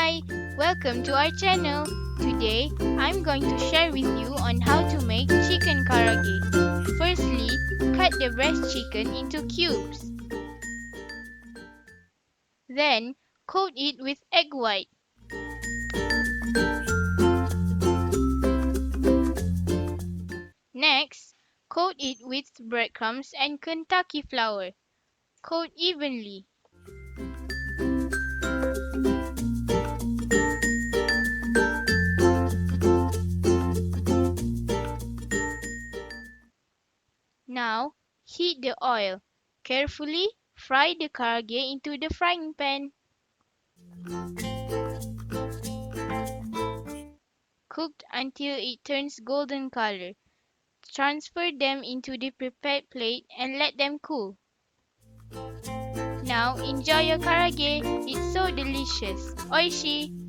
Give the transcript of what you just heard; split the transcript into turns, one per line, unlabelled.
Hi, welcome to our channel. Today, I'm going to share with you on how to make chicken karage. Firstly, cut the breast chicken into cubes. Then, coat it with egg white. Next, coat it with breadcrumbs and Kentucky flour. Coat evenly. Now, heat the oil. Carefully fry the karage into the frying pan. Cooked until it turns golden color. Transfer them into the prepared plate and let them cool. Now enjoy your karage. It's so delicious. Oishi!